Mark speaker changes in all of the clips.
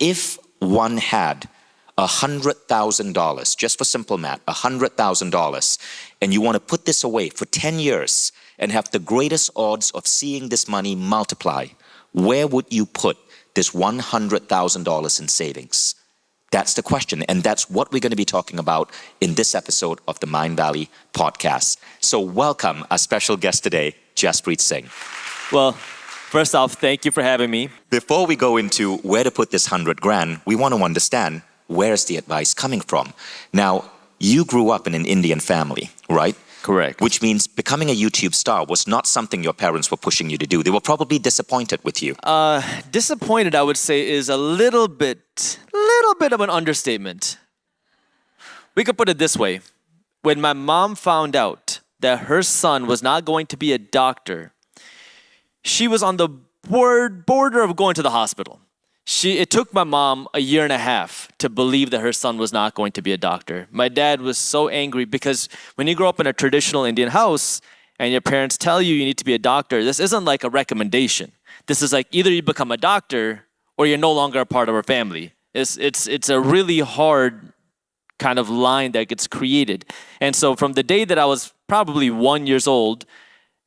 Speaker 1: if one had $100,000, just for simple math, $100,000, and you want to put this away for 10 years and have the greatest odds of seeing this money multiply, where would you put this $100,000 in savings? That's the question, and that's what we're going to be talking about in this episode of the Mind Valley podcast. So welcome our special guest today, Jaspreet Singh.
Speaker 2: Well, first off, thank you for having me.
Speaker 1: Before we go into where to put this 100 grand, we want to understand where's the advice coming from. Now, you grew up in an Indian family, right?
Speaker 2: Correct.
Speaker 1: Which means becoming a YouTube star was not something your parents were pushing you to do. They were probably disappointed with you.
Speaker 2: Disappointed, I would say, is a little bit of an understatement. We could put it this way. When my mom found out that her son was not going to be a doctor, she was on the border of going to the hospital. It took my mom a year and a half to believe that her son was not going to be a doctor. My dad was so angry because when you grow up in a traditional Indian house and your parents tell you you need to be a doctor, this isn't like a recommendation. This is like either you become a doctor or you're no longer a part of our family. It's a really hard kind of line that gets created. And so from the day that I was probably 1 year old,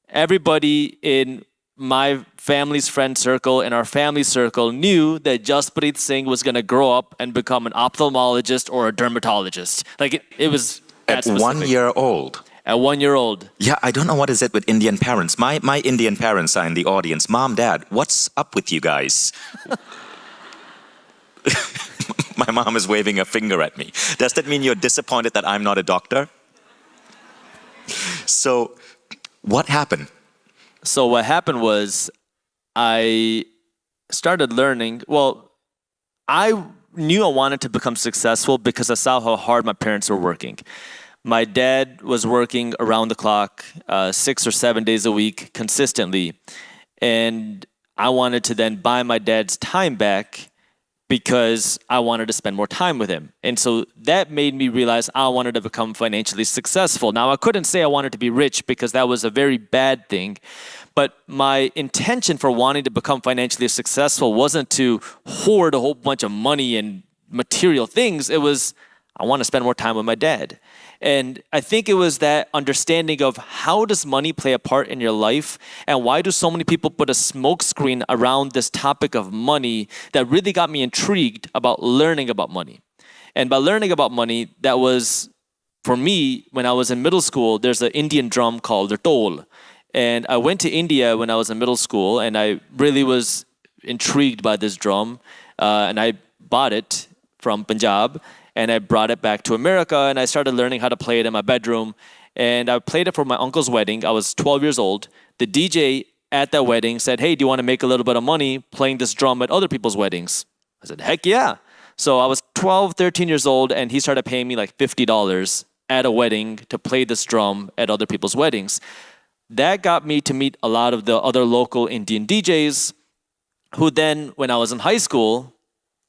Speaker 2: everybody in my family's friend circle and our family circle knew that Jaspreet Singh was going to grow up and become an ophthalmologist or a dermatologist. Like it was that
Speaker 1: specific. 1 year old.
Speaker 2: At 1 year old.
Speaker 1: Yeah, I don't know what is it with Indian parents. My Indian parents are in the audience. Mom, Dad, what's up with you guys? My mom is waving a finger at me. Does that mean you're disappointed that I'm not a doctor? So, what happened?
Speaker 2: So what happened was I started learning. Well, I knew I wanted to become successful because I saw how hard my parents were working. My dad was working around the clock, 6 or 7 days a week consistently. And I wanted to then buy my dad's time back because I wanted to spend more time with him. And so that made me realize I wanted to become financially successful. Now, I couldn't say I wanted to be rich because that was a very bad thing. But my intention for wanting to become financially successful wasn't to hoard a whole bunch of money and material things. It was, I want to spend more time with my dad. And I think it was that understanding of how does money play a part in your life and why do so many people put a smokescreen around this topic of money that really got me intrigued about learning about money. And by learning about money, that was, for me, when I was in middle school, there's an Indian drum called the Tol. And I went to India when I was in middle school and I really was intrigued by this drum. And I bought it from Punjab. And I brought it back to America and I started learning how to play it in my bedroom. And I played it for my uncle's wedding. I was 12 years old. The DJ at that wedding said, hey, do you want to make a little bit of money playing this drum at other people's weddings? I said, heck yeah. So I was 12, 13 years old and he started paying me like $50 at a wedding to play this drum at other people's weddings. That got me to meet a lot of the other local Indian DJs who then, when I was in high school,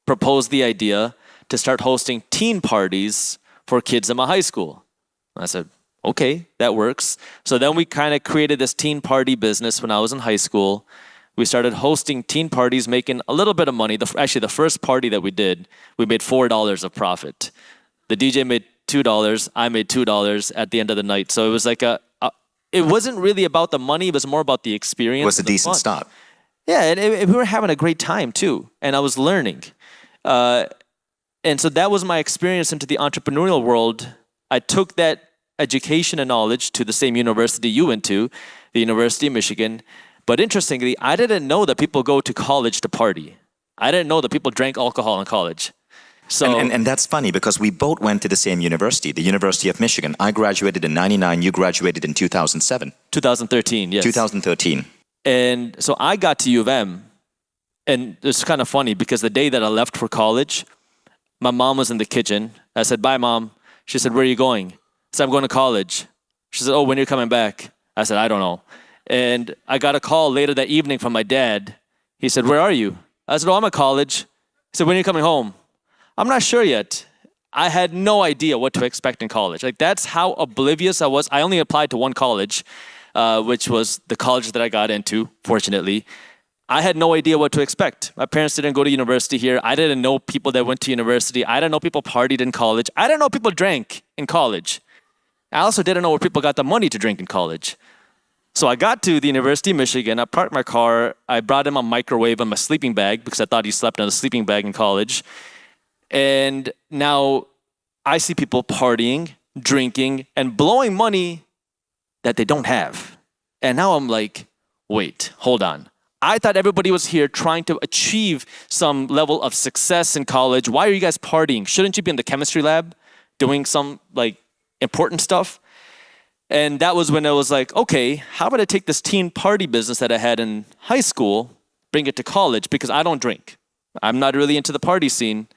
Speaker 2: proposed the idea to start hosting teen parties for kids in my high school. I said, okay, that works. So then we kind of created this teen party business when I was in high school. We started hosting teen parties, making a little bit of money. Actually, the first party that we did, we made $4 of profit. The DJ made $2, I made $2 at the end of the night. So it was like it wasn't really about the money, it was more about the experience.
Speaker 1: It was a decent start.
Speaker 2: Yeah, and we were having a great time too. And I was learning. And so that was my experience into the entrepreneurial world. I took that education and knowledge to the same university you went to, the University of Michigan. But interestingly, I didn't know that people go to college to party. I didn't know that people drank alcohol in college. So,
Speaker 1: and that's funny because we both went to the same university, the University of Michigan. I graduated in 99, you graduated in 2007.
Speaker 2: 2013, yes.
Speaker 1: 2013.
Speaker 2: And so I got to U of M. And it's kind of funny because the day that I left for college, my mom was in the kitchen. I said, bye, Mom. She said, where are you going? I said, I'm going to college. She said, oh, when are you coming back? I said, I don't know. And I got a call later that evening from my dad. He said, where are you? I said, oh, I'm at college. He said, when are you coming home? I'm not sure yet. I had no idea what to expect in college. Like, that's how oblivious I was. I only applied to one college, which was the college that I got into, fortunately. I had no idea what to expect. My parents didn't go to university here. I didn't know people that went to university. I didn't know people partied in college. I didn't know people drank in college. I also didn't know where people got the money to drink in college. So I got to the University of Michigan. I parked my car. I brought him a microwave and my sleeping bag because I thought he slept in a sleeping bag in college. And now I see people partying, drinking, and blowing money that they don't have. And now I'm like, wait, hold on. I thought everybody was here trying to achieve some level of success in college. Why are you guys partying? Shouldn't you be in the chemistry lab doing some like important stuff? And that was when I was like, okay, how about I take this teen party business that I had in high school, bring it to college, because I don't drink. I'm not really into the party scene.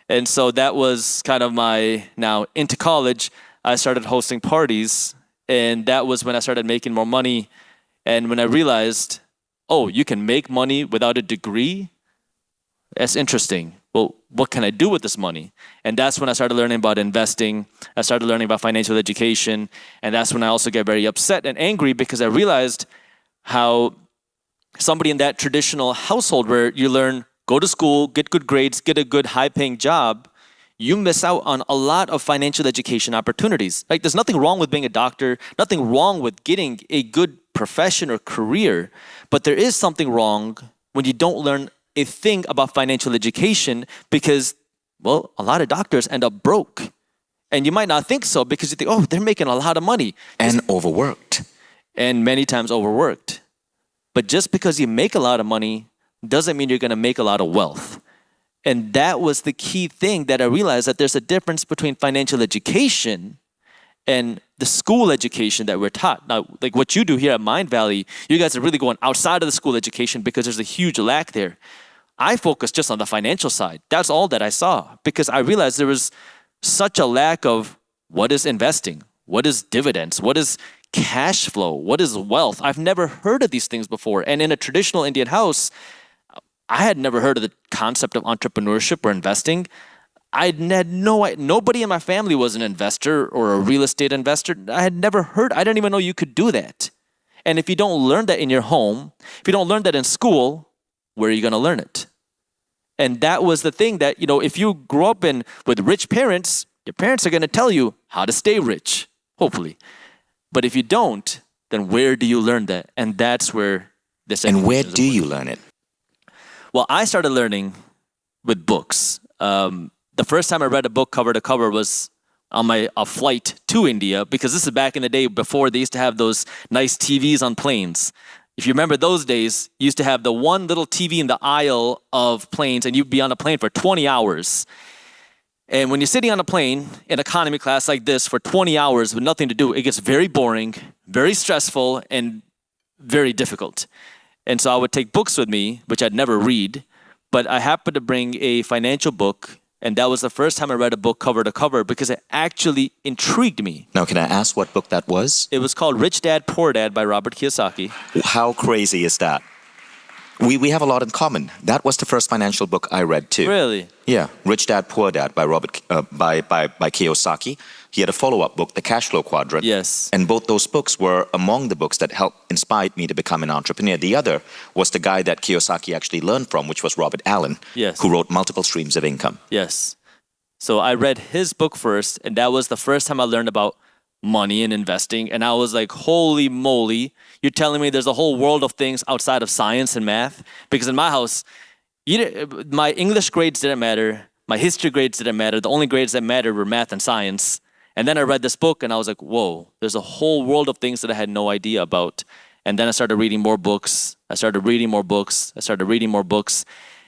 Speaker 2: And so that was kind of my, now into college, I started hosting parties. And that was when I started making more money. And when I realized, oh, you can make money without a degree? That's interesting. Well, what can I do with this money? And that's when I started learning about investing. I started learning about financial education. And that's when I also get very upset and angry because I realized how somebody in that traditional household where you learn, go to school, get good grades, get a good high-paying job, you miss out on a lot of financial education opportunities. Like, there's nothing wrong with being a doctor, nothing wrong with getting a good profession or career, but there is something wrong when you don't learn a thing about financial education because, well, a lot of doctors end up broke. And you might not think so because you think, oh, they're making a lot of money.
Speaker 1: And overworked.
Speaker 2: And many times overworked. But just because you make a lot of money doesn't mean you're going to make a lot of wealth. And that was the key thing that I realized, that there's a difference between financial education and the school education that we're taught. Now, like what you do here at Mind Valley, you guys are really going outside of the school education because there's a huge lack there. I focused just on the financial side. That's all that I saw because I realized there was such a lack of what is investing, what is dividends, what is cash flow, what is wealth. I've never heard of these things before. And in a traditional Indian house, I had never heard of the concept of entrepreneurship or investing. I had nobody in my family was an investor or a real estate investor. I had never heard, I didn't even know you could do that. And if you don't learn that in your home, if you don't learn that in school, where are you going to learn it? And that was the thing that, if you grow up with rich parents, your parents are going to tell you how to stay rich, hopefully. But if you don't, then where do you learn that? And that's where this.
Speaker 1: And where do you learn it?
Speaker 2: Well, I started learning with books. The first time I read a book cover to cover was on a flight to India, because this is back in the day before they used to have those nice TVs on planes. If you remember those days, you used to have the one little TV in the aisle of planes, and you'd be on a plane for 20 hours. And when you're sitting on a plane in economy class like this for 20 hours with nothing to do, it gets very boring, very stressful, and very difficult. And so I would take books with me, which I'd never read, but I happened to bring a financial book, and that was the first time I read a book cover to cover because it actually intrigued me.
Speaker 1: Now, can I ask what book that was?
Speaker 2: It was called Rich Dad, Poor Dad by Robert Kiyosaki.
Speaker 1: How crazy is that? We have a lot in common. That was the first financial book I read too.
Speaker 2: Really?
Speaker 1: Yeah, Rich Dad, Poor Dad by by Kiyosaki. He had a follow-up book, The Cash Flow Quadrant.
Speaker 2: Yes.
Speaker 1: And both those books were among the books that helped inspired me to become an entrepreneur. The other was the guy that Kiyosaki actually learned from, which was Robert Allen,
Speaker 2: yes,
Speaker 1: who wrote Multiple Streams of Income.
Speaker 2: Yes. So I read his book first, and that was the first time I learned about money and investing. And I was like, holy moly, you're telling me there's a whole world of things outside of science and math? Because in my house, my English grades didn't matter. My history grades didn't matter. The only grades that mattered were math and science. And then I read this book and I was like, whoa, there's a whole world of things that I had no idea about. And then I started reading more books. I started reading more books.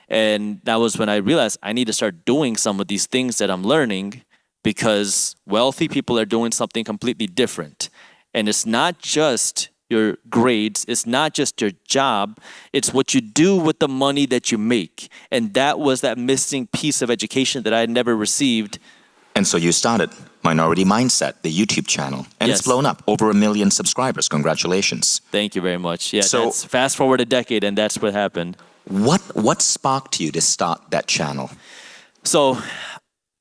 Speaker 2: And that was when I realized I need to start doing some of these things that I'm learning, because wealthy people are doing something completely different. And it's not just your grades, it's not just your job, it's what you do with the money that you make. And that was that missing piece of education that I had never received.
Speaker 1: And so you started Minority Mindset, the YouTube channel, and
Speaker 2: Yes.
Speaker 1: It's blown up, over 1 million subscribers. Congratulations.
Speaker 2: Thank you very much. Yeah,
Speaker 1: So-
Speaker 2: that's fast forward a decade and that's what happened.
Speaker 1: What sparked you to start that channel?
Speaker 2: So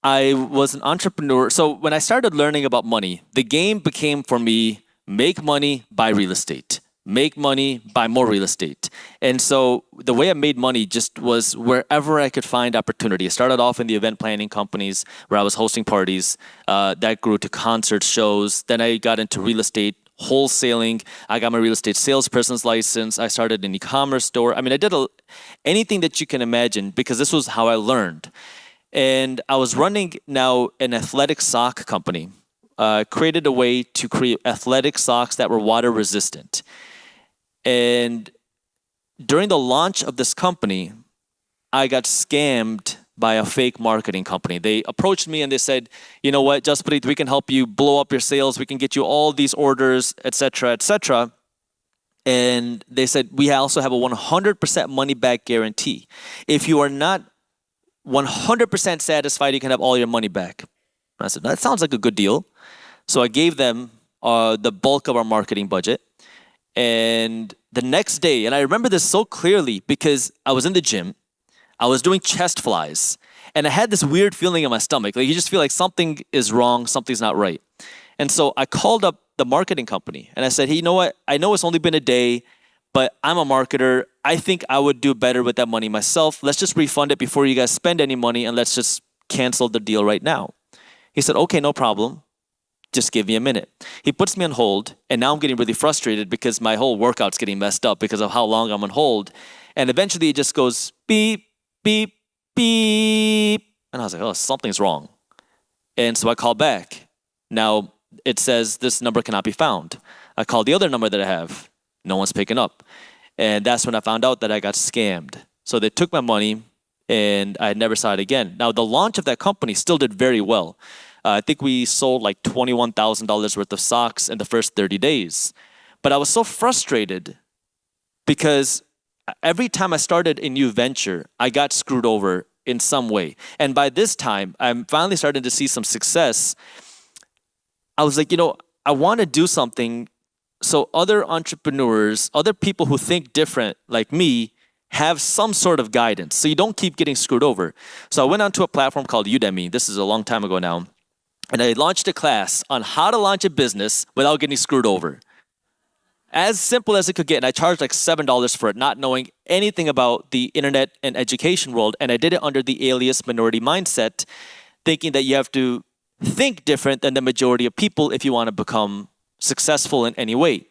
Speaker 2: I was an entrepreneur. So when I started learning about money, the game became for me, make money, buy real estate. make money, buy more real estate. And so the way I made money just was wherever I could find opportunity. I started off in the event planning companies where I was hosting parties. That grew to concerts, shows. Then I got into real estate, wholesaling. I got my real estate salesperson's license. I started an e-commerce store. I mean, I did anything that you can imagine because this was how I learned. And I was running now an athletic sock company. Created a way to create athletic socks that were water resistant. And during the launch of this company, I got scammed by a fake marketing company. They approached me and they said, you know what, Jaspreet, we can help you blow up your sales. We can get you all these orders, et cetera, et cetera. And they said, we also have a 100% money back guarantee. If you are not 100% satisfied, you can have all your money back. And I said, that sounds like a good deal. So I gave them the bulk of our marketing budget. And the next day, and I remember this so clearly because I was in the gym, I was doing chest flies, and I had this weird feeling in my stomach. Like you just feel like something is wrong, something's not right. And so I called up the marketing company and I said, hey, you know what? I know it's only been a day, but I'm a marketer. I think I would do better with that money myself. Let's just refund it before you guys spend any money and let's just cancel the deal right now. He said, okay, no problem. Just give me a minute. He puts me on hold, and now I'm getting really frustrated because my whole workout's getting messed up because of how long I'm on hold. And eventually it just goes beep, beep, beep. And I was like, oh, something's wrong. And so I call back. Now it says this number cannot be found. I called the other number that I have. No one's picking up. And that's when I found out that I got scammed. So they took my money and I never saw it again. Now the launch of that company still did very well. I think we sold like $21,000 worth of socks in the first 30 days. But I was so frustrated because every time I started a new venture, I got screwed over in some way. And by this time, I'm finally starting to see some success. I was like, you know, I want to do something so other entrepreneurs, other people who think different like me, have some sort of guidance so you don't keep getting screwed over. So I went onto a platform called Udemy. This is a long time ago now. And I launched a class on how to launch a business without getting screwed over. As simple as it could get. And I charged like $7 for it, not knowing anything about the internet and education world. And I did it under the alias minority mindset, thinking that you have to think different than the majority of people if you want to become successful in any way.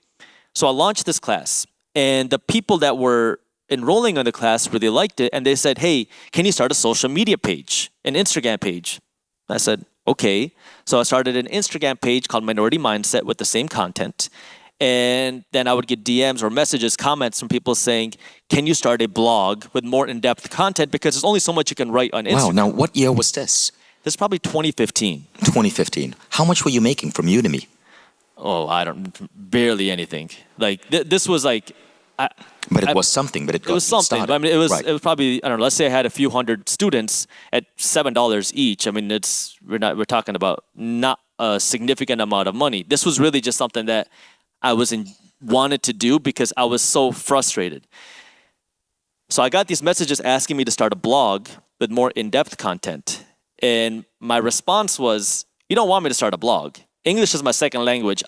Speaker 2: So I launched this class. And the people that were enrolling in the class really liked it. And they said, hey, can you start a social media page, an Instagram page? I said, okay. So I started an Instagram page called Minority Mindset with the same content. And then I would get DMs or messages, comments from people saying, can you start a blog with more in-depth content? Because there's only so much you can write on Instagram.
Speaker 1: Wow, now what year was this?
Speaker 2: This is probably 2015.
Speaker 1: 2015. How much were you making from Udemy?
Speaker 2: Oh, barely anything. Like this was like...
Speaker 1: But it was something, but it was something.
Speaker 2: Started. I mean, it was probably, I don't know, let's say I had a few hundred students at $7 each. I mean, we're talking about not a significant amount of money. This was really just something that I wanted to do because I was so frustrated. So I got these messages asking me to start a blog with more in-depth content. And my response was, you don't want me to start a blog. English is my second language.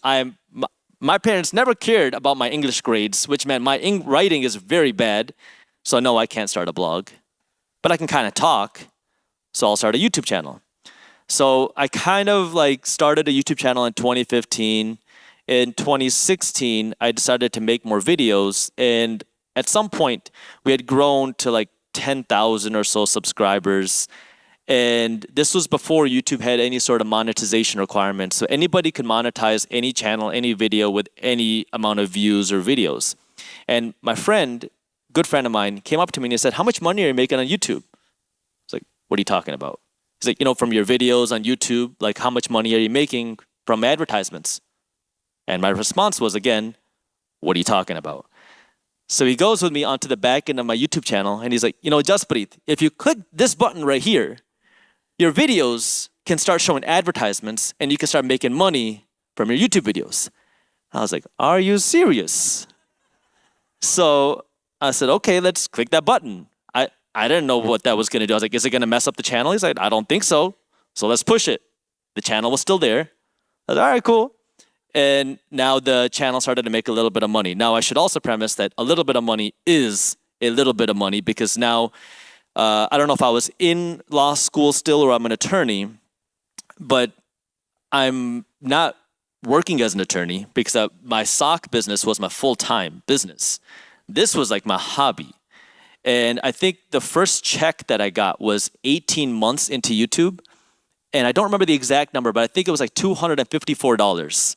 Speaker 2: My parents never cared about my English grades, which meant my writing is very bad. So no, I can't start a blog. But I can kind of talk, so I'll start a YouTube channel. So I kind of like started a YouTube channel in 2015. In 2016, I decided to make more videos. And at some point, we had grown to like 10,000 or so subscribers. And this was before YouTube had any sort of monetization requirements. So anybody could monetize any channel, any video with any amount of views or videos. And my friend, good friend of mine, came up to me and he said, how much money are you making on YouTube? I was like, what are you talking about? He's like, you know, from your videos on YouTube, like how much money are you making from advertisements? And my response was, again, what are you talking about? So he goes with me onto the back end of my YouTube channel and he's like, you know, Jaspreet, if you click this button right here, your videos can start showing advertisements and you can start making money from your YouTube videos. I was like, are you serious? So I said, okay, let's click that button. I didn't know what that was going to do. I was like, is it going to mess up the channel? He's like, I don't think so. So let's push it. The channel was still there. I was like, all right, cool. And now the channel started to make a little bit of money. Now I should also premise that a little bit of money is a little bit of money, because now I don't know if I was in law school still or I'm an attorney, but I'm not working as an attorney because my sock business was my full-time business. This was like my hobby. And I think the first check that I got was 18 months into YouTube. And I don't remember the exact number, but I think it was like $254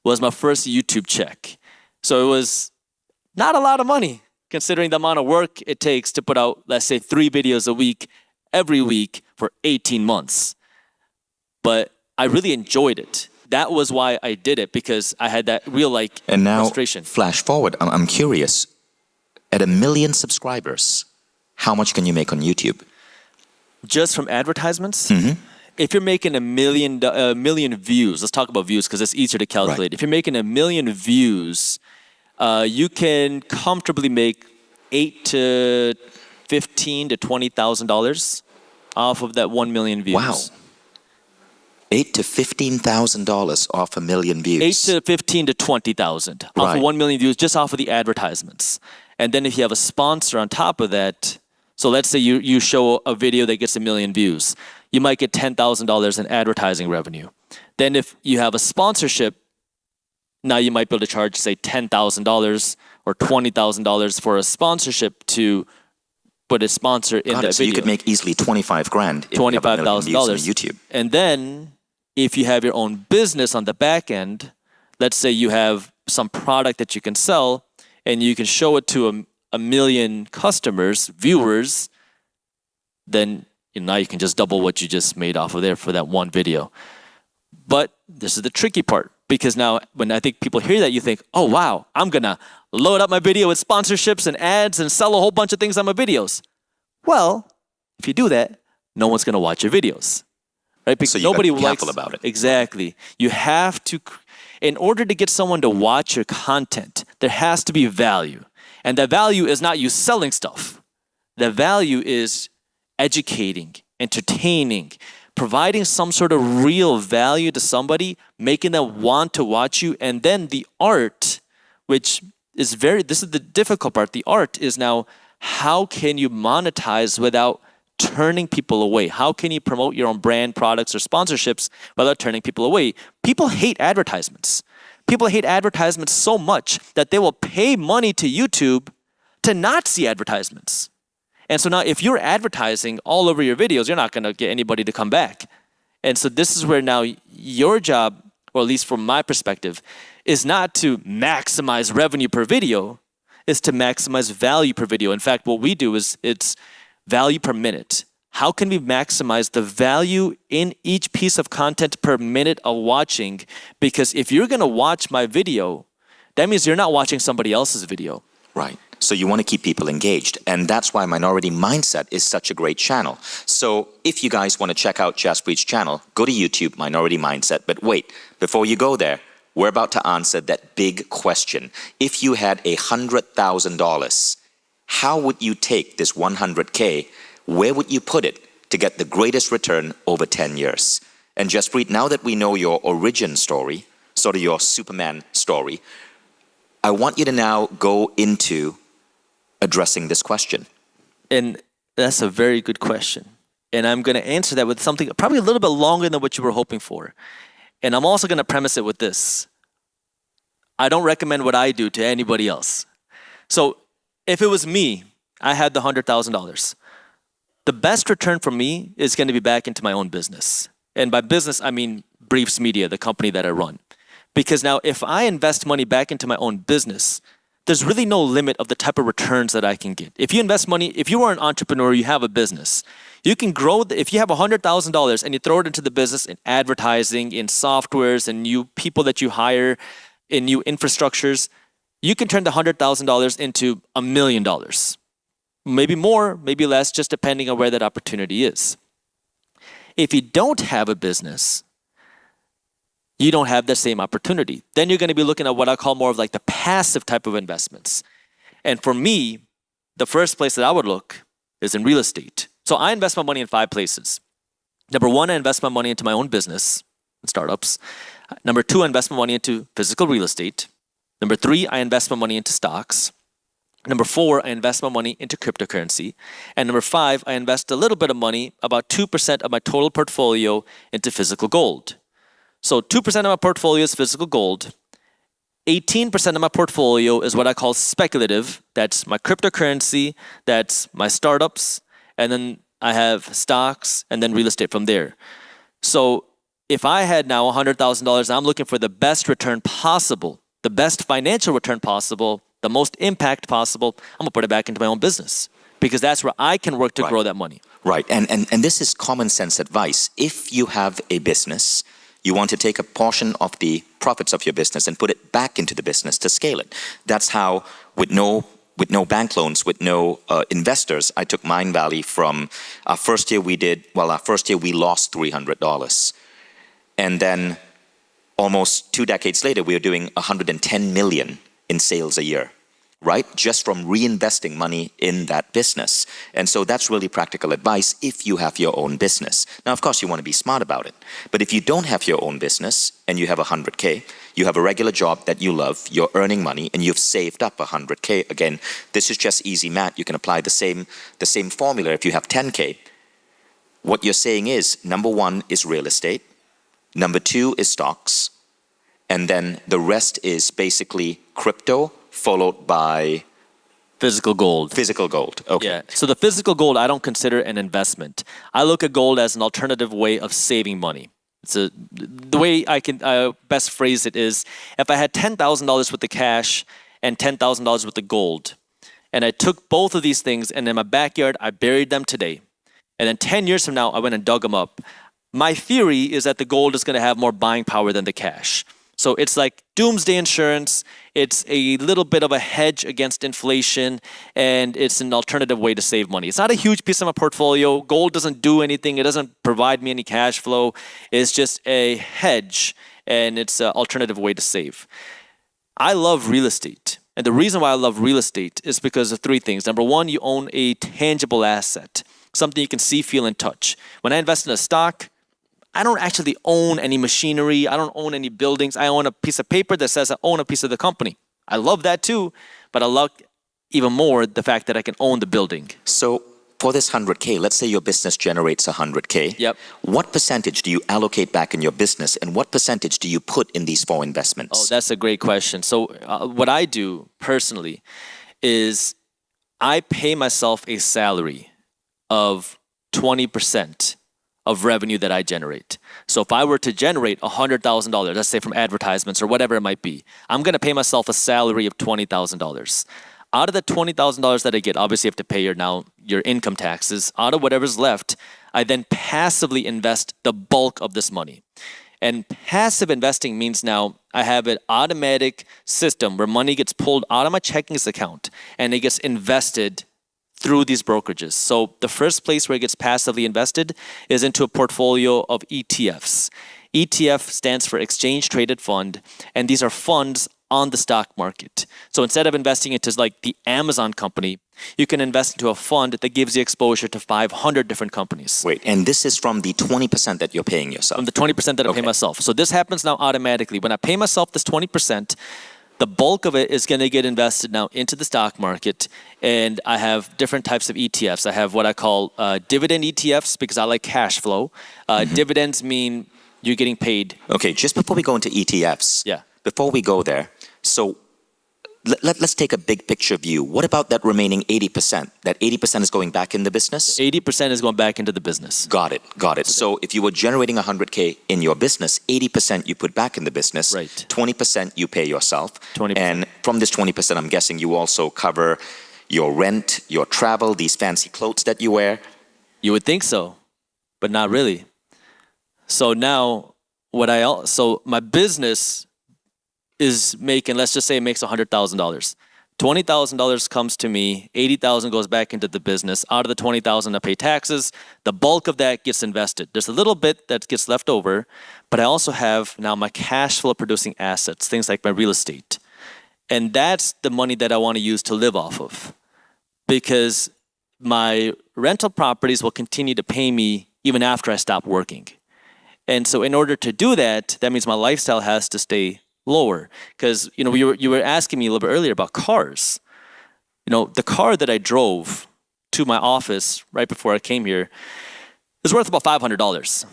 Speaker 2: was my first YouTube check. So it was not a lot of money considering the amount of work it takes to put out, let's say, 3 videos a week, every week for 18 months. But I really enjoyed it. That was why I did it, because I had that real
Speaker 1: And now,
Speaker 2: frustration.
Speaker 1: flash forward, I'm curious. At 1 million subscribers, how much can you make on YouTube?
Speaker 2: Just from advertisements? If you're making a million views, let's talk about views because it's easier to calculate.
Speaker 1: Right.
Speaker 2: If you're making 1 million views, you can comfortably make $8,000 to $15,000 to $20,000 off of that 1 million views.
Speaker 1: Wow. $8,000 to $15,000 off 1 million views.
Speaker 2: 8 to 15 to 20,000 off of 1 million views, just off of the advertisements. And then if you have a sponsor on top of that, so let's say you show a video that gets 1 million views, you might get $10,000 in advertising revenue. Then if you have a sponsorship, now you might be able to charge, say, $10,000 or $20,000 for a sponsorship to put a sponsor in that video.
Speaker 1: So you could make easily $25,000 if you have 1 million views on YouTube.
Speaker 2: And then if you have your own business on the back end, let's say you have some product that you can sell and you can show it to a million customers, viewers, then now you can just double what you just made off of there for that one video. But this is the tricky part, because now when I think people hear that, you think, oh, wow, I'm going to load up my video with sponsorships and ads and sell a whole bunch of things on my videos. Well, if you do that, no one's going to watch your videos. Right? Because
Speaker 1: so
Speaker 2: nobody
Speaker 1: likes careful about it.
Speaker 2: Exactly. You have to, in order to get someone to watch your content, there has to be value. And that value is not you selling stuff. The value is educating, entertaining, providing some sort of real value to somebody, making them want to watch you. And then the art, which is this is the difficult part. The art is now, how can you monetize without turning people away? How can you promote your own brand, products, or sponsorships without turning people away? People hate advertisements. People hate advertisements so much that they will pay money to YouTube to not see advertisements. And so now if you're advertising all over your videos, you're not going to get anybody to come back. And so this is where now your job, or at least from my perspective, is not to maximize revenue per video, is to maximize value per video. In fact, what we do is it's value per minute. How can we maximize the value in each piece of content per minute of watching? Because if you're going to watch my video, that means you're not watching somebody else's video.
Speaker 1: Right. So you want to keep people engaged. And that's why Minority Mindset is such a great channel. So if you guys want to check out Jaspreet's channel, go to YouTube, Minority Mindset. But wait, before you go there, we're about to answer that big question. If you had $100,000, how would you take this 100K? Where would you put it to get the greatest return over 10 years? And Jaspreet, now that we know your origin story, sort of your Superman story, I want you to now go into addressing this question.
Speaker 2: And that's a very good question. And I'm going to answer that with something probably a little bit longer than what you were hoping for. And I'm also going to premise it with this. I don't recommend what I do to anybody else. So if it was me, I had the $100,000. The best return for me is going to be back into my own business. And by business, I mean Briefs Media, the company that I run. Because now if I invest money back into my own business, there's really no limit of the type of returns that I can get. If you invest money, if you are an entrepreneur, you have a business, you can grow, if you have $100,000 and you throw it into the business in advertising, in softwares, and new people that you hire, in new infrastructures, you can turn the $100,000 into $1 million. Maybe more, maybe less, just depending on where that opportunity is. If you don't have a business, you don't have the same opportunity. Then you're going to be looking at what I call more of like the passive type of investments. And for me, the first place that I would look is in real estate. So I invest my money in 5 places. Number 1, I invest my money into my own business. startups. Number 2, I invest my money into physical real estate. Number 3, I invest my money into stocks. Number 4, I invest my money into cryptocurrency. And number 5, I invest a little bit of money, about 2% of my total portfolio, into physical gold. So 2% of my portfolio is physical gold. 18% of my portfolio is what I call speculative. That's my cryptocurrency, that's my startups, and then I have stocks and then real estate from there. So if I had now $100,000, I'm looking for the best return possible, the best financial return possible, the most impact possible. I'm gonna put it back into my own business because that's where I can work to grow that money.
Speaker 1: Right, and this is common sense advice. If you have a business, you want to take a portion of the profits of your business and put it back into the business to scale it. That's how, with no bank loans, with no investors, I took Mind Valley from our first year we lost $300. And then almost 2 decades later, we were doing 110 million in sales a year, right? Just from reinvesting money in that business. And so that's really practical advice if you have your own business. Now, of course, you want to be smart about it. But if you don't have your own business and you have 100K, you have a regular job that you love, you're earning money, and you've saved up 100K. Again, this is just easy math. You can apply the same formula if you have 10K. What you're saying is, number 1 is real estate. Number 2 is stocks. And then the rest is basically crypto, followed by
Speaker 2: physical gold.
Speaker 1: Physical gold, okay.
Speaker 2: Yeah. So the physical gold, I don't consider an investment. I look at gold as an alternative way of saving money. The way I can best phrase it is, if I had $10,000 worth of cash and $10,000 worth of gold, and I took both of these things and in my backyard, I buried them today, and then 10 years from now, I went and dug them up, my theory is that the gold is going to have more buying power than the cash. So it's like doomsday insurance, it's a little bit of a hedge against inflation, and it's an alternative way to save money. It's not a huge piece of my portfolio. Gold doesn't do anything. It doesn't provide me any cash flow. It's just a hedge, and it's an alternative way to save. I love real estate. And the reason why I love real estate is because of 3 things. Number 1, you own a tangible asset, something you can see, feel, and touch. When I invest in a stock, I don't actually own any machinery. I don't own any buildings. I own a piece of paper that says I own a piece of the company. I love that too, but I love even more the fact that I can own the building.
Speaker 1: So for this 100K, let's say your business generates 100K.
Speaker 2: Yep.
Speaker 1: What percentage do you allocate back in your business, and what percentage do you put in these 4 investments?
Speaker 2: Oh, that's a great question. So what I do personally is I pay myself a salary of 20% of revenue that I generate. So if I were to generate $100,000, let's say from advertisements or whatever it might be, I'm going to pay myself a salary of $20,000. Out of the $20,000 that I get, obviously you have to pay your income taxes. Out of whatever's left, I then passively invest the bulk of this money. And passive investing means now I have an automatic system where money gets pulled out of my checking account and it gets invested through these brokerages. So the first place where it gets passively invested is into a portfolio of ETFs. ETF stands for Exchange Traded Fund, and these are funds on the stock market. So instead of investing into like the Amazon company, you can invest into a fund that gives you exposure to 500 different companies.
Speaker 1: Wait, and this is from the 20% that you're paying yourself?
Speaker 2: From the 20% that I pay myself. So this happens now automatically. When I pay myself this 20%, the bulk of it is going to get invested now into the stock market, and I have different types of ETFs. I have what I call dividend ETFs because I like cash flow. Dividends mean you're getting paid.
Speaker 1: Okay, just before we go into ETFs, before we go there, so let's take a big picture view. What about that remaining 80%? That 80% is going back in the business?
Speaker 2: 80% is going back into the business.
Speaker 1: Got it. So if you were generating 100K in your business, 80% you put back in the business,
Speaker 2: right.
Speaker 1: 20% you pay yourself.
Speaker 2: 20%.
Speaker 1: And from this 20%, I'm guessing you also cover your rent, your travel, these fancy clothes that you wear.
Speaker 2: You would think so, but not really. So now, so my business is making, let's just say it makes $100,000. $20,000 comes to me, $80,000 goes back into the business. Out of the $20,000 I pay taxes, the bulk of that gets invested. There's a little bit that gets left over, but I also have now my cash flow producing assets, things like my real estate. And that's the money that I want to use to live off of, because my rental properties will continue to pay me even after I stop working. And so in order to do that, that means my lifestyle has to stay lower. Because, you were asking me a little bit earlier about cars. The car that I drove to my office right before I came here is worth about $500.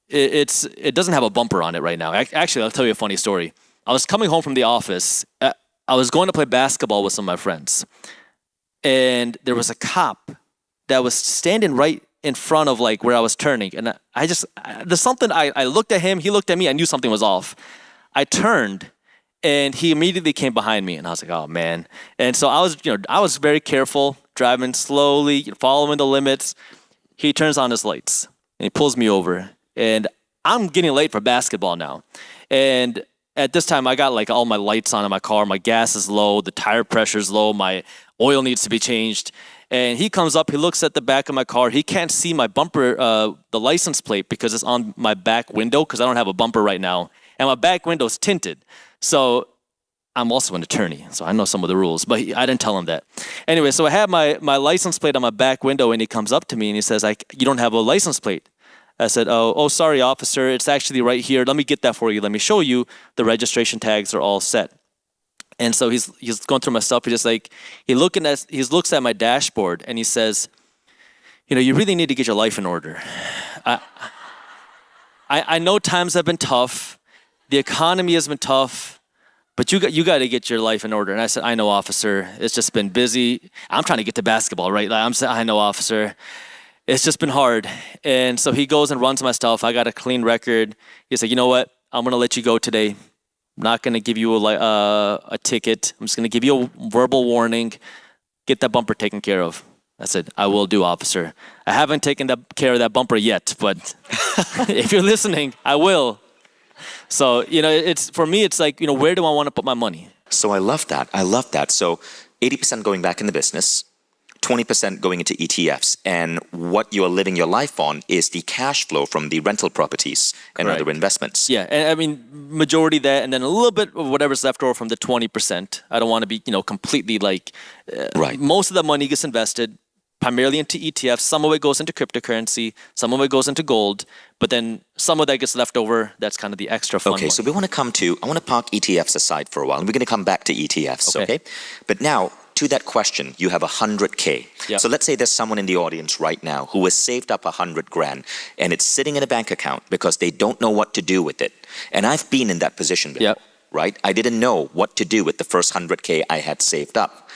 Speaker 2: It doesn't have a bumper on it right now. Actually, I'll tell you a funny story. I was coming home from the office. I was going to play basketball with some of my friends. And there was a cop that was standing right in front of where I was turning. And there's something, I looked at him, he looked at me, I knew something was off. I turned and he immediately came behind me and I was like, oh man. And so I was very careful, driving slowly, following the limits. He turns on his lights and he pulls me over and I'm getting late for basketball now. And at this time I got all my lights on in my car, my gas is low, the tire pressure is low, my oil needs to be changed. And he comes up, he looks at the back of my car. He can't see my bumper, the license plate, because it's on my back window, because I don't have a bumper right now. And my back window is tinted. So I'm also an attorney, so I know some of the rules, but I didn't tell him that. Anyway, so I have my license plate on my back window, and he comes up to me and he says, you don't have a license plate. I said, oh, sorry, officer. It's actually right here. Let me get that for you. Let me show you. The registration tags are all set. And so he's going through my stuff. He looks at my dashboard and he says, you really need to get your life in order. I know times have been tough. The economy has been tough, but you got to get your life in order. And I said, I know, officer. It's just been busy. I'm trying to get to basketball, right? I know, officer. It's just been hard. And so he goes and runs my stuff. I got a clean record. He's like, you know what? I'm going to let you go today. I'm not going to give you a ticket. I'm just going to give you a verbal warning. Get that bumper taken care of. I said, I will do, officer. I haven't taken care of that bumper yet, but if you're listening, I will. So, for me, it's where do I want to put my money?
Speaker 1: So I love that. So 80% going back in the business, 20% going into ETFs, and what you're living your life on is the cash flow from the rental properties and other investments.
Speaker 2: Yeah, and majority that, and then a little bit of whatever's left over from the 20%. I don't want to be, completely
Speaker 1: right.
Speaker 2: Most of the money gets invested primarily into ETFs. Some of it goes into cryptocurrency, some of it goes into gold, but then some of that gets left over. That's kind of the extra fun money.
Speaker 1: So I want to park ETFs aside for a while, and we're going to come back to ETFs, okay? But now, to that question, you have 100K.
Speaker 2: Yep.
Speaker 1: So let's say there's someone in the audience right now who has saved up 100 grand and it's sitting in a bank account because they don't know what to do with it. And I've been in that position before, right? I didn't know what to do with the first 100K I had saved up.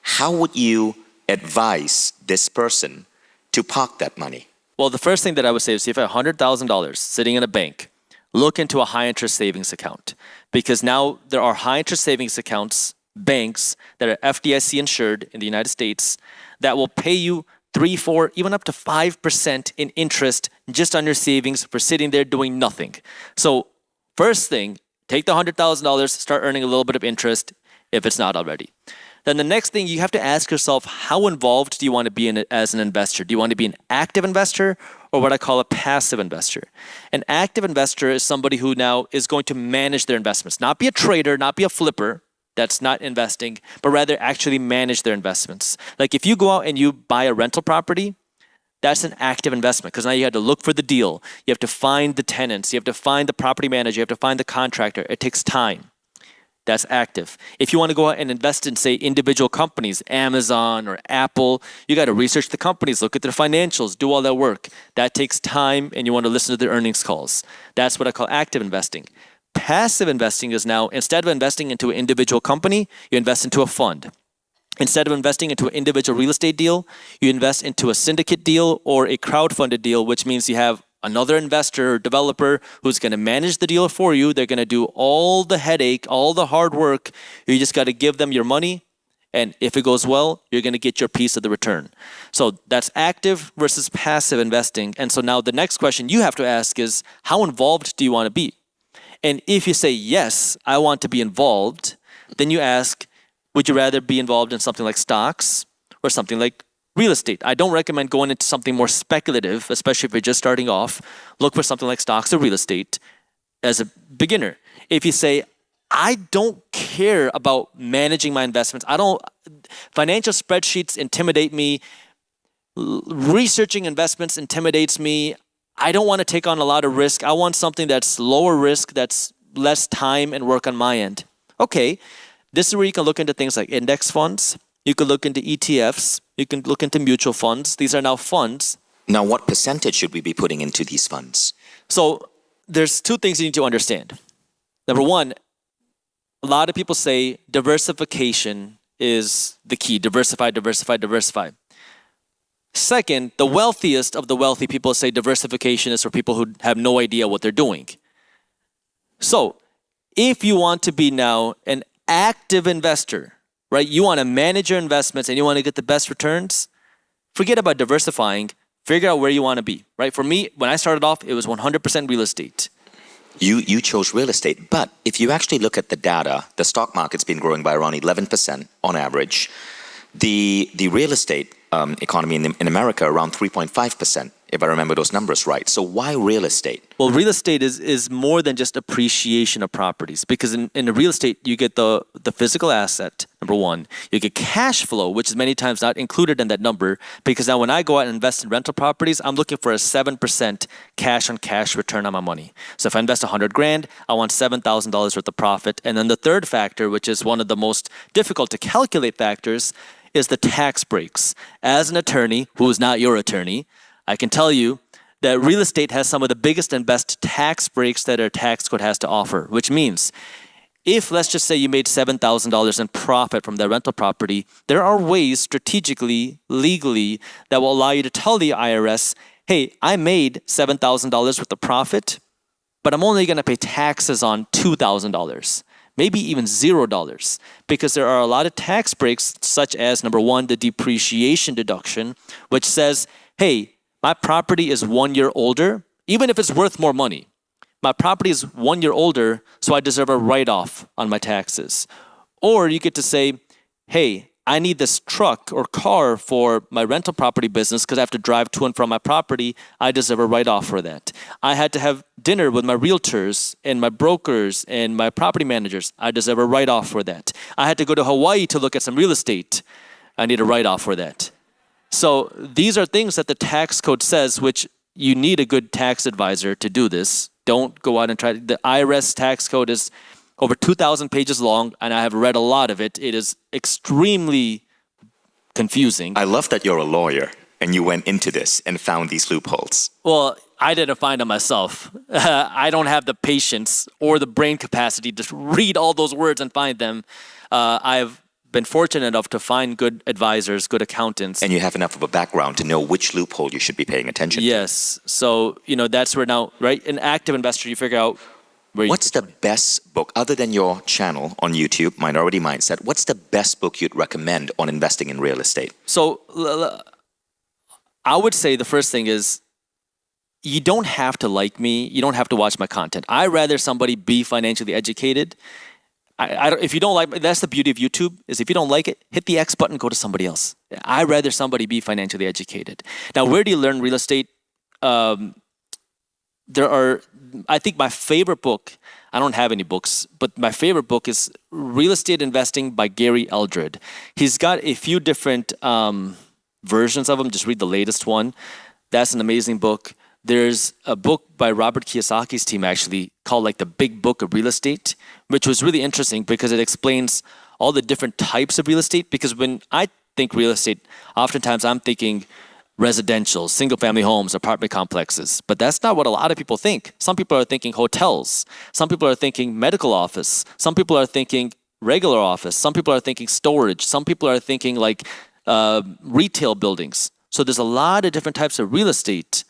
Speaker 1: How would you advise this person to park that money?
Speaker 2: Well, the first thing that I would say is if you have $100,000 sitting in a bank, look into a high interest savings account, because now there are high interest savings accounts, banks that are FDIC insured in the United States that will pay you 3, 4, even up to 5% in interest just on your savings for sitting there doing nothing. So first thing, take the $100,000, start earning a little bit of interest if it's not already. Then the next thing, you have to ask yourself, how involved do you want to be in it as an investor? Do you want to be an active investor or what I call a passive investor? An active investor is somebody who now is going to manage their investments, not be a trader, not be a flipper. That's not investing, but rather actually manage their investments. Like if you go out and you buy a rental property, that's an active investment because now you have to look for the deal. You have to find the tenants. You have to find the property manager. You have to find the contractor. It takes time. That's active. If you want to go out and invest in, say, individual companies, Amazon or Apple, you got to research the companies, look at their financials, do all that work. That takes time, and you want to listen to their earnings calls. That's what I call active investing. Passive investing is now, instead of investing into an individual company, you invest into a fund. Instead of investing into an individual real estate deal, you invest into a syndicate deal or a crowdfunded deal, which means you have another investor or developer who's going to manage the deal for you. They're going to do all the headache, all the hard work. You just got to give them your money. And if it goes well, you're going to get your piece of the return. So that's active versus passive investing. And so now the next question you have to ask is, how involved do you want to be? And if you say, yes, I want to be involved, then you ask, would you rather be involved in something like stocks or something like real estate? I don't recommend going into something more speculative, especially if you're just starting off. Look for something like stocks or real estate as a beginner. If you say, I don't care about managing my investments, financial spreadsheets intimidate me, researching investments intimidates me, I don't want to take on a lot of risk. I want something that's lower risk, that's less time and work on my end. Okay, this is where you can look into things like index funds. You can look into ETFs. You can look into mutual funds. These are now funds.
Speaker 1: Now, what percentage should we be putting into these funds?
Speaker 2: So there's two things you need to understand. Number one, a lot of people say diversification is the key. Diversify, diversify, diversify. Second, the wealthiest of the wealthy people say diversification is for people who have no idea what they're doing. So if you want to be now an active investor, right? You want to manage your investments and you want to get the best returns, forget about diversifying, figure out where you want to be, right? For me, when I started off, it was 100% real estate.
Speaker 1: You chose real estate, but if you actually look at the data, the stock market's been growing by around 11% on average. The real estate economy in America around 3.5%, if I remember those numbers right. So why real estate?
Speaker 2: Well, real estate is more than just appreciation of properties, because in real estate, you get the physical asset, number one. You get cash flow, which is many times not included in that number, because now when I go out and invest in rental properties, I'm looking for a 7% cash on cash return on my money. So if I invest 100 grand, I want $7,000 worth of profit. And then the third factor, which is one of the most difficult to calculate factors, is the tax breaks. As an attorney who is not your attorney, I can tell you that real estate has some of the biggest and best tax breaks that our tax code has to offer, which means if, let's just say, you made $7,000 in profit from that rental property, there are ways strategically, legally, that will allow you to tell the IRS, hey, I made $7,000 worth of profit, but I'm only going to pay taxes on $2,000. Maybe even $0, because there are a lot of tax breaks, such as, number one, the depreciation deduction, which says, hey, my property is 1 year older, even if it's worth more money. My property is 1 year older, so I deserve a write-off on my taxes. Or you get to say, hey, I need this truck or car for my rental property business because I have to drive to and from my property. I deserve a write-off for that. I had to have dinner with my realtors and my brokers and my property managers. I deserve a write-off for that. I had to go to Hawaii to look at some real estate. I need a write-off for that. So these are things that the tax code says, which you need a good tax advisor to do this. Don't go out and try. The IRS tax code is over 2,000 pages long, and I have read a lot of it. It is extremely confusing.
Speaker 1: I love that you're a lawyer and you went into this and found these loopholes.
Speaker 2: Well, I didn't find them myself. I don't have the patience or the brain capacity to read all those words and find them. I've been fortunate enough to find good advisors, good accountants.
Speaker 1: And you have enough of a background to know which loophole you should be paying attention to.
Speaker 2: Yes. So, that's where now, right? An active investor, you figure out where
Speaker 1: what's the best book, other than your channel on YouTube, Minority Mindset, what's the best book you'd recommend on investing in real estate?
Speaker 2: So I would say the first thing is, you don't have to like me. You don't have to watch my content. I'd rather somebody be financially educated. If you don't like, that's the beauty of YouTube, is if you don't like it, hit the X button, go to somebody else. I'd rather somebody be financially educated. Now, where do you learn real estate? I think my favorite book, I don't have any books, but my favorite book is Real Estate Investing by Gary Eldred. He's got a few different versions of them. Just read the latest one. That's an amazing book. There's a book by Robert Kiyosaki's team, actually, called like the Big Book of Real Estate, which was really interesting because it explains all the different types of real estate. Because when I think real estate, oftentimes I'm thinking residential, single-family homes, apartment complexes. But that's not what a lot of people think. Some people are thinking hotels. Some people are thinking medical office. Some people are thinking regular office. Some people are thinking storage. Some people are thinking like retail buildings. So there's a lot of different types of real estate.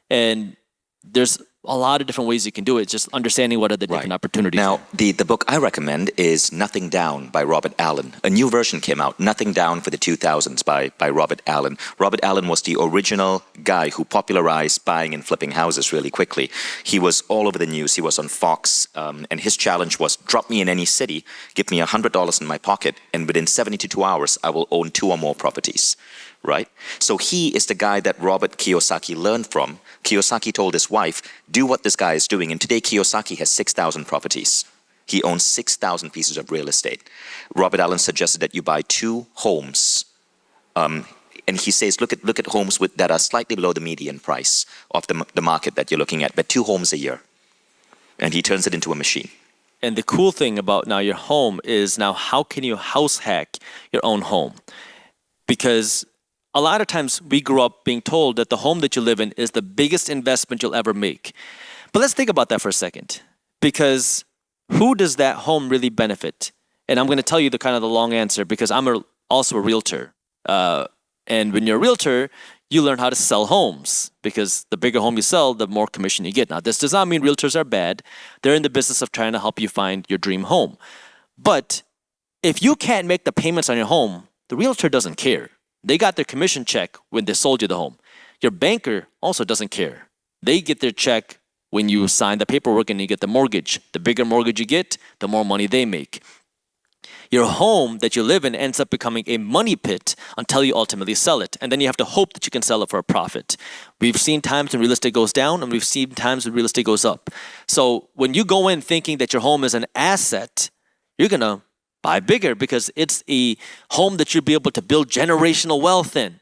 Speaker 2: And there's a lot of different ways you can do it, just understanding what are the different opportunities.
Speaker 1: Now, the book I recommend is Nothing Down by Robert Allen. A new version came out, Nothing Down for the 2000s by Robert Allen. Robert Allen was the original guy who popularized buying and flipping houses really quickly. He was all over the news. He was on Fox, and his challenge was, drop me in any city, give me $100 in my pocket, and within 72 hours, I will own 2 or more properties. Right? So he is the guy that Robert Kiyosaki learned from. Kiyosaki told his wife, do what this guy is doing. And today Kiyosaki has 6,000 properties. He owns 6,000 pieces of real estate. Robert Allen suggested that you buy 2 homes and he says, look at homes that are slightly below the median price of the market that you're looking at, but 2 homes a year. And he turns it into a machine.
Speaker 2: And the cool thing about now your home is now how can you house hack your own home? Because a lot of times we grew up being told that the home that you live in is the biggest investment you'll ever make. But let's think about that for a second. Because who does that home really benefit? And I'm going to tell you the long answer because I'm also a realtor. And when you're a realtor, you learn how to sell homes because the bigger home you sell, the more commission you get. Now, this does not mean realtors are bad. They're in the business of trying to help you find your dream home. But if you can't make the payments on your home, the realtor doesn't care. They got their commission check when they sold you the home. Your banker also doesn't care. They get their check when you sign the paperwork and you get the mortgage. The bigger mortgage you get, the more money they make. Your home that you live in ends up becoming a money pit until you ultimately sell it. And then you have to hope that you can sell it for a profit. We've seen times when real estate goes down and we've seen times when real estate goes up. So when you go in thinking that your home is an asset, you're going to buy bigger because it's a home that you'll be able to build generational wealth in.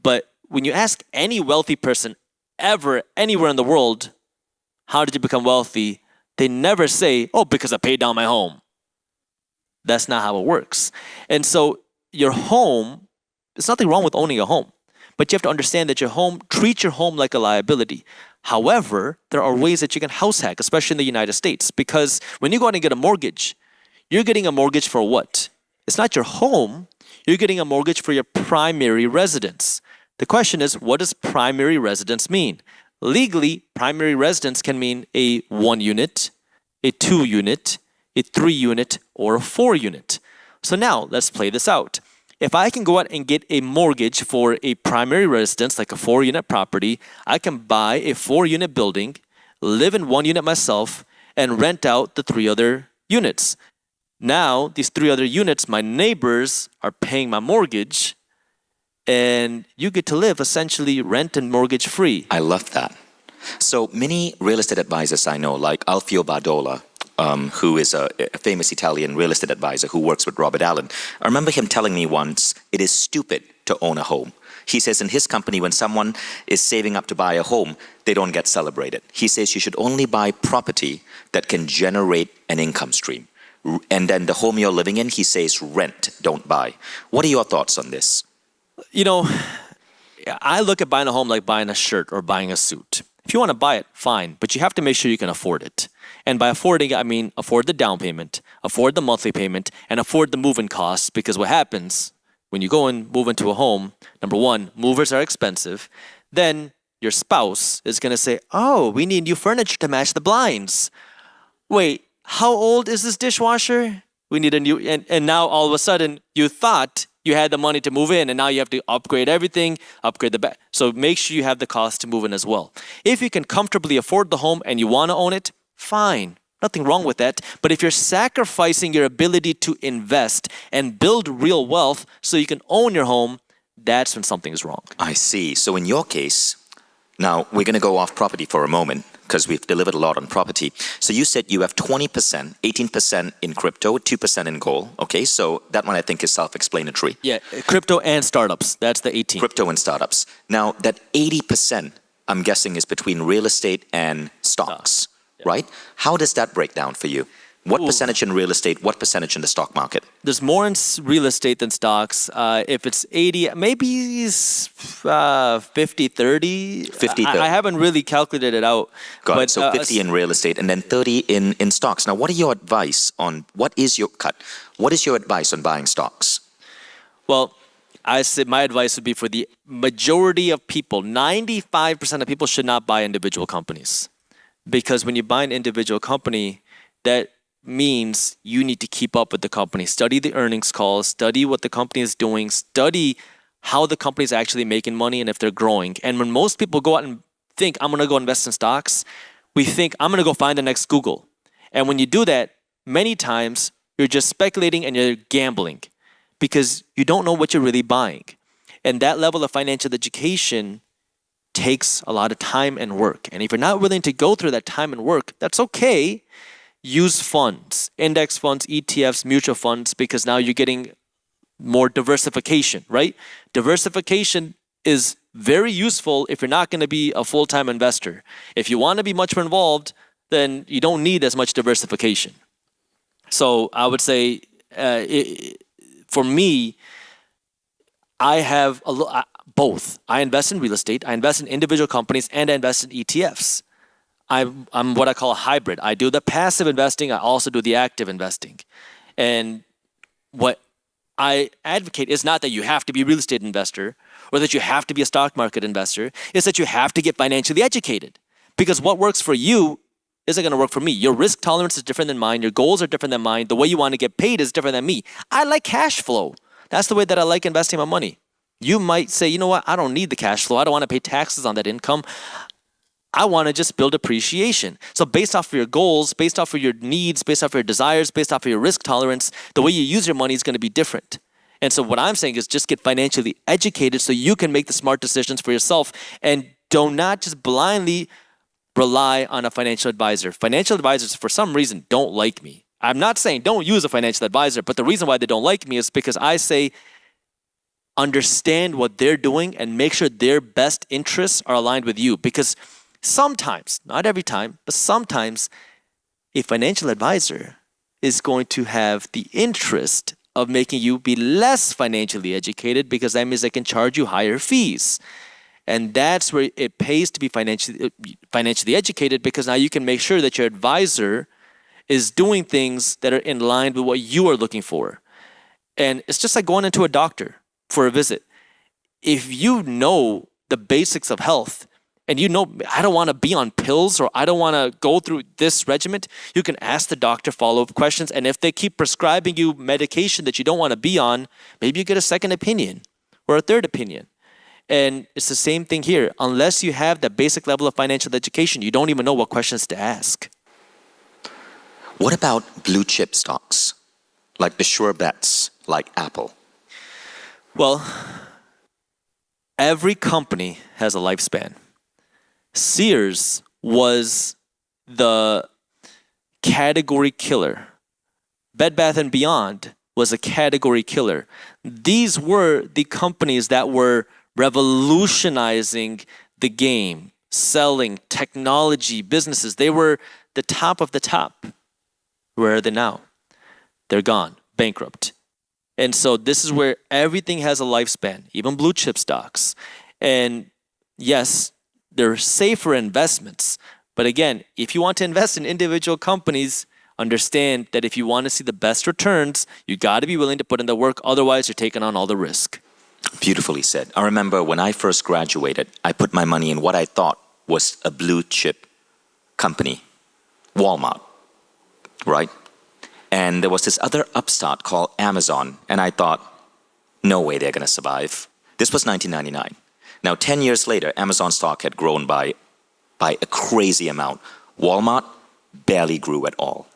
Speaker 2: But when you ask any wealthy person ever, anywhere in the world, how did you become wealthy? They never say, oh, because I paid down my home. That's not how it works. And so your home, there's nothing wrong with owning a home, but you have to understand that treat your home like a liability. However, there are ways that you can house hack, especially in the United States, because when you go out and get a mortgage, you're getting a mortgage for what? It's not your home. You're getting a mortgage for your primary residence. The question is, what does primary residence mean? Legally, primary residence can mean a 1 unit, a 2 unit, a 3 unit, or a 4 unit. So now let's play this out. If I can go out and get a mortgage for a primary residence, like a 4 unit property, I can buy a 4 unit building, live in 1 unit myself, and rent out the 3 other units. Now, these 3 other units, my neighbors are paying my mortgage, and you get to live essentially rent and mortgage free.
Speaker 1: I love that. So many real estate advisors I know, like Alfio Bardola, who is a famous Italian real estate advisor who works with Robert Allen. I remember him telling me once, it is stupid to own a home. He says in his company, when someone is saving up to buy a home, they don't get celebrated. He says you should only buy property that can generate an income stream. And then the home you're living in, he says rent, don't buy. What are your thoughts on this?
Speaker 2: You know, I look at buying a home like buying a shirt or buying a suit. If you want to buy it, fine, but you have to make sure you can afford it. And by affording, I mean afford the down payment, afford the monthly payment, and afford the move-in costs. Because what happens when you go and move into a home, number one, movers are expensive. Then your spouse is going to say, oh, we need new furniture to match the blinds. Wait, how old is this dishwasher? We need a new, and now all of a sudden you thought you had the money to move in and now you have to upgrade everything, upgrade the back. So make sure you have the cost to move in as well. If you can comfortably afford the home and you want to own it, fine. Nothing wrong with that. But if you're sacrificing your ability to invest and build real wealth so you can own your home, that's when something is wrong.
Speaker 1: I see. So in your case, now we're going to go off property for a moment because we've delivered a lot on property. So you said you have 20%, 18% in crypto, 2% in gold. Okay, so that one I think is self-explanatory.
Speaker 2: Yeah, crypto and startups. That's the 18.
Speaker 1: Crypto and startups. Now that 80%, I'm guessing, is between real estate and stocks. Right? How does that break down for you? What percentage in real estate, what percentage in the stock market?
Speaker 2: There's more in real estate than stocks. If it's 80, maybe 50-30.
Speaker 1: 50-30.
Speaker 2: I haven't really calculated it out.
Speaker 1: Got it. So 50 in real estate and then 30 in stocks. Now, what are your advice on, what is your advice on buying stocks?
Speaker 2: Well, I said my advice would be for the majority of people, 95% of people should not buy individual companies. Because when you buy an individual company, that means you need to keep up with the company. Study the earnings calls, study what the company is doing, study how the company is actually making money and if they're growing. And when most people go out and think, I'm going to go invest in stocks, we think, I'm going to go find the next Google. And when you do that, many times you're just speculating and you're gambling because you don't know what you're really buying. And that level of financial education takes a lot of time and work. And if you're not willing to go through that time and work, that's okay. Use funds, index funds, ETFs, mutual funds, because now you're getting more diversification, right? Diversification is very useful if you're not going to be a full-time investor. If you want to be much more involved, then you don't need as much diversification. So I would say, for me, I have both. I invest in real estate, I invest in individual companies, and I invest in ETFs. I'm what I call a hybrid. I do the passive investing, I also do the active investing. And what I advocate is not that you have to be a real estate investor or that you have to be a stock market investor. It's that you have to get financially educated. Because what works for you isn't going to work for me. Your risk tolerance is different than mine. Your goals are different than mine. The way you want to get paid is different than me. I like cash flow. That's the way that I like investing my money. You might say, you know what? I don't need the cash flow. I don't want to pay taxes on that income. I want to just build appreciation. So based off of your goals, based off of your needs, based off of your desires, based off of your risk tolerance, the way you use your money is going to be different. And so what I'm saying is just get financially educated so you can make the smart decisions for yourself, and do not just blindly rely on a financial advisor. Financial advisors, for some reason, don't like me. I'm not saying don't use a financial advisor, but the reason why they don't like me is because I say understand what they're doing and make sure their best interests are aligned with you. Because sometimes, not every time, but sometimes a financial advisor is going to have the interest of making you be less financially educated, because that means they can charge you higher fees. And that's where it pays to be financially educated, because now you can make sure that your advisor is doing things that are in line with what you are looking for. And it's just like going into a doctor for a visit. If you know the basics of health, and you know, I don't want to be on pills, or I don't want to go through this regimen, you can ask the doctor follow-up questions. And if they keep prescribing you medication that you don't want to be on, maybe you get a second opinion or a third opinion. And it's the same thing here. Unless you have that basic level of financial education, you don't even know what questions to ask.
Speaker 1: What about blue chip stocks, like the sure bets, like Apple?
Speaker 2: Well, every company has a lifespan. Sears was the category killer. Bed Bath & Beyond was a category killer. These were the companies that were revolutionizing the game, selling technology businesses. They were the top of the top. Where are they now? They're gone, bankrupt. And so this is where everything has a lifespan, even blue chip stocks. And yes, they're safer investments. But again, if you want to invest in individual companies, understand that if you want to see the best returns, you got to be willing to put in the work. Otherwise, you're taking on all the risk.
Speaker 1: Beautifully said. I remember when I first graduated, I put my money in what I thought was a blue chip company, Walmart, right? And there was this other upstart called Amazon, and I thought, no way they're going to survive. This was 1999. Now, 10 years later, Amazon stock had grown by a crazy amount. Walmart barely grew at all.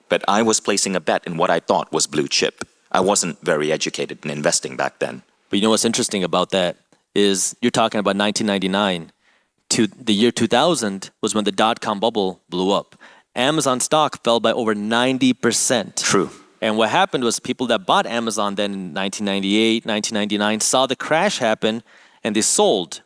Speaker 1: But I was placing a bet in what I thought was blue chip. I wasn't very educated in investing back then.
Speaker 2: But you know what's interesting about that is you're talking about 1999 to the year 2000 was when the dot-com bubble blew up. Amazon stock fell by over 90%.
Speaker 1: True.
Speaker 2: And what happened was people that bought Amazon then in 1998, 1999 saw the crash happen, and they sold,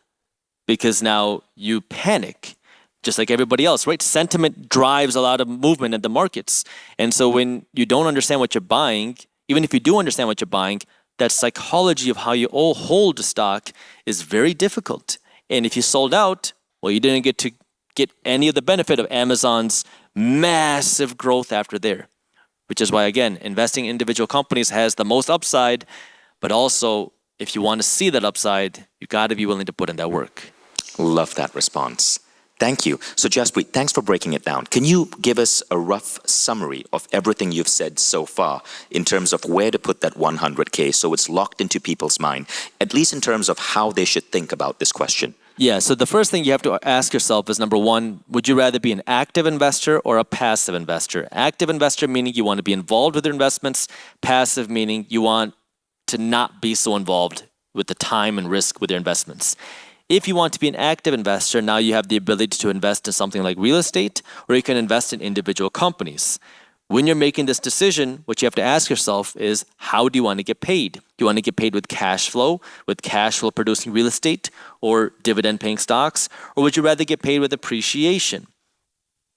Speaker 2: because now you panic, just like everybody else, right? Sentiment drives a lot of movement in the markets. And so when you don't understand what you're buying, even if you do understand what you're buying, that psychology of how you all hold the stock is very difficult. And if you sold out, well, you didn't get to get any of the benefit of Amazon's massive growth after there, which is why, again, investing in individual companies has the most upside, but also if you want to see that upside, you got to be willing to put in that work.
Speaker 1: Love that response. Thank you. So Jaspreet, thanks for breaking it down. Can you give us a rough summary of everything you've said so far in terms of where to put that 100K so it's locked into people's mind, at least in terms of how they should think about this question?
Speaker 2: Yeah, so the first thing you have to ask yourself is, number one, would you rather be an active investor or a passive investor? Active investor meaning you want to be involved with your investments. Passive meaning you want to not be so involved with the time and risk with your investments. If you want to be an active investor, now you have the ability to invest in something like real estate, or you can invest in individual companies. When you're making this decision, what you have to ask yourself is, how do you want to get paid? Do you want to get paid with cash flow producing real estate or dividend paying stocks? Or would you rather get paid with appreciation?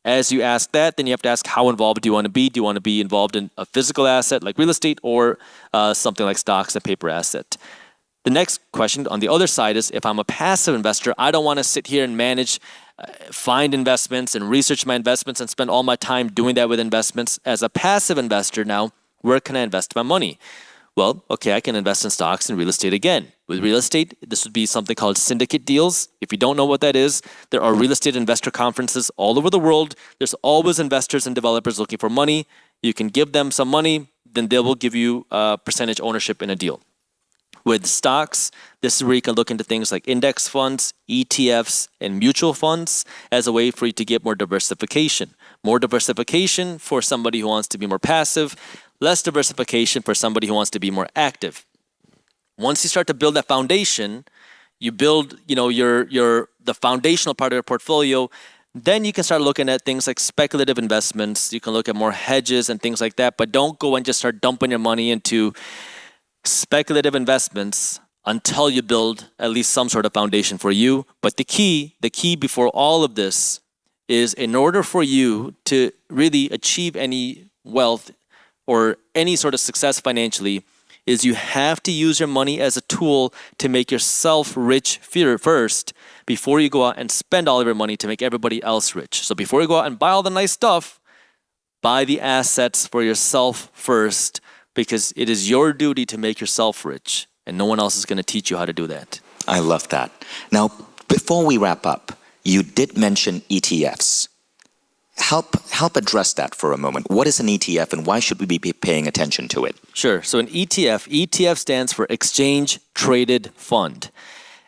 Speaker 2: As you ask that, then you have to ask, how involved do you want to be? Do you want to be involved in a physical asset like real estate or something like stocks, a paper asset? The next question on the other side is, if I'm a passive investor, I don't want to sit here and manage, find investments and research my investments and spend all my time doing that with investments. As a passive investor now, where can I invest my money? Well, okay, I can invest in stocks and real estate again. With real estate, this would be something called syndicate deals. If you don't know what that is, there are real estate investor conferences all over the world. There's always investors and developers looking for money. You can give them some money, then they will give you percentage ownership in a deal. With stocks, this is where you can look into things like index funds, ETFs, and mutual funds as a way for you to get more diversification. More diversification for somebody who wants to be more passive, less diversification for somebody who wants to be more active. Once you start to build that foundation, you build, the foundational part of your portfolio, then you can start looking at things like speculative investments. You can look at more hedges and things like that, but don't go and just start dumping your money into speculative investments until you build at least some sort of foundation for you. But the key before all of this is, in order for you to really achieve any wealth or any sort of success financially, is you have to use your money as a tool to make yourself rich first before you go out and spend all of your money to make everybody else rich. So before you go out and buy all the nice stuff, buy the assets for yourself first, because it is your duty to make yourself rich, and no one else is going to teach you how to do that.
Speaker 1: I love that. Now, before we wrap up, you did mention ETFs. Help address that for a moment. What is an ETF and why should we be paying attention to it?
Speaker 2: Sure. So an ETF stands for Exchange Traded Fund.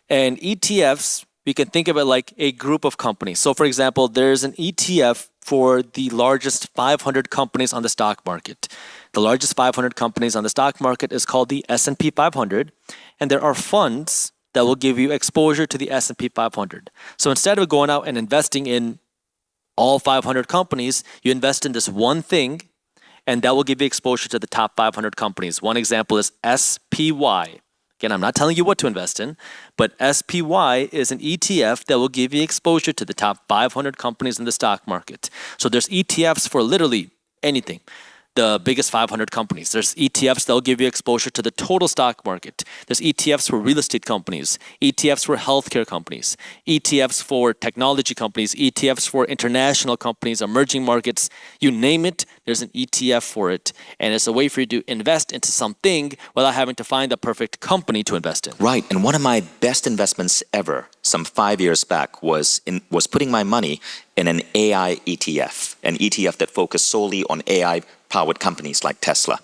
Speaker 2: And ETFs, we can think of it like a group of companies. So for example, there's an ETF for the largest 500 companies on the stock market. The largest 500 companies on the stock market is called the S&P 500, and there are funds that will give you exposure to the S&P 500. So instead of going out and investing in all 500 companies, you invest in this one thing, and that will give you exposure to the top 500 companies. One example is SPY. Again, I'm not telling you what to invest in, but SPY is an ETF that will give you exposure to the top 500 companies in the stock market. So there's ETFs for literally anything. The biggest 500 companies. There's ETFs that will give you exposure to the total stock market. There's ETFs for real estate companies, ETFs for healthcare companies, ETFs for technology companies, ETFs for international companies, emerging markets, you name it, there's an ETF for it. And it's a way for you to invest into something without having to find the perfect company to invest in.
Speaker 1: Right. And one of my best investments ever, some 5 years back, was putting my money in an AI ETF, an ETF that focused solely on AI-powered companies like Tesla.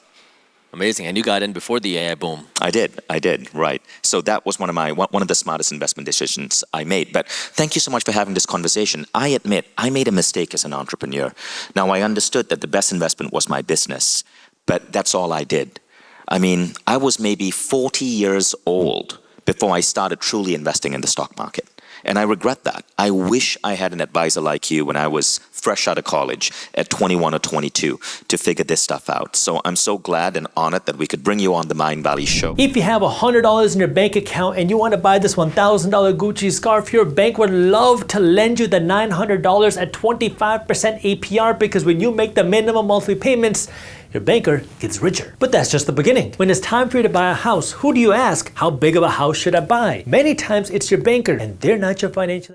Speaker 2: Amazing. And you got in before the AI boom.
Speaker 1: I did, right. So that was one of the smartest investment decisions I made. But thank you so much for having this conversation. I admit, I made a mistake as an entrepreneur. Now, I understood that the best investment was my business, but that's all I did. I mean, I was maybe 40 years old before I started truly investing in the stock market. And I regret that. I wish I had an advisor like you when I was fresh out of college at 21 or 22 to figure this stuff out. So I'm so glad and honored that we could bring you on the Mind Valley show.
Speaker 3: If you have $100 in your bank account and you want to buy this $1,000 Gucci scarf, your bank would love to lend you the $900 at 25% APR, because when you make the minimum monthly payments, your banker gets richer. But that's just the beginning. When it's time for you to buy a house, who do you ask? How big of a house should I buy? Many times it's your banker, and they're not your financial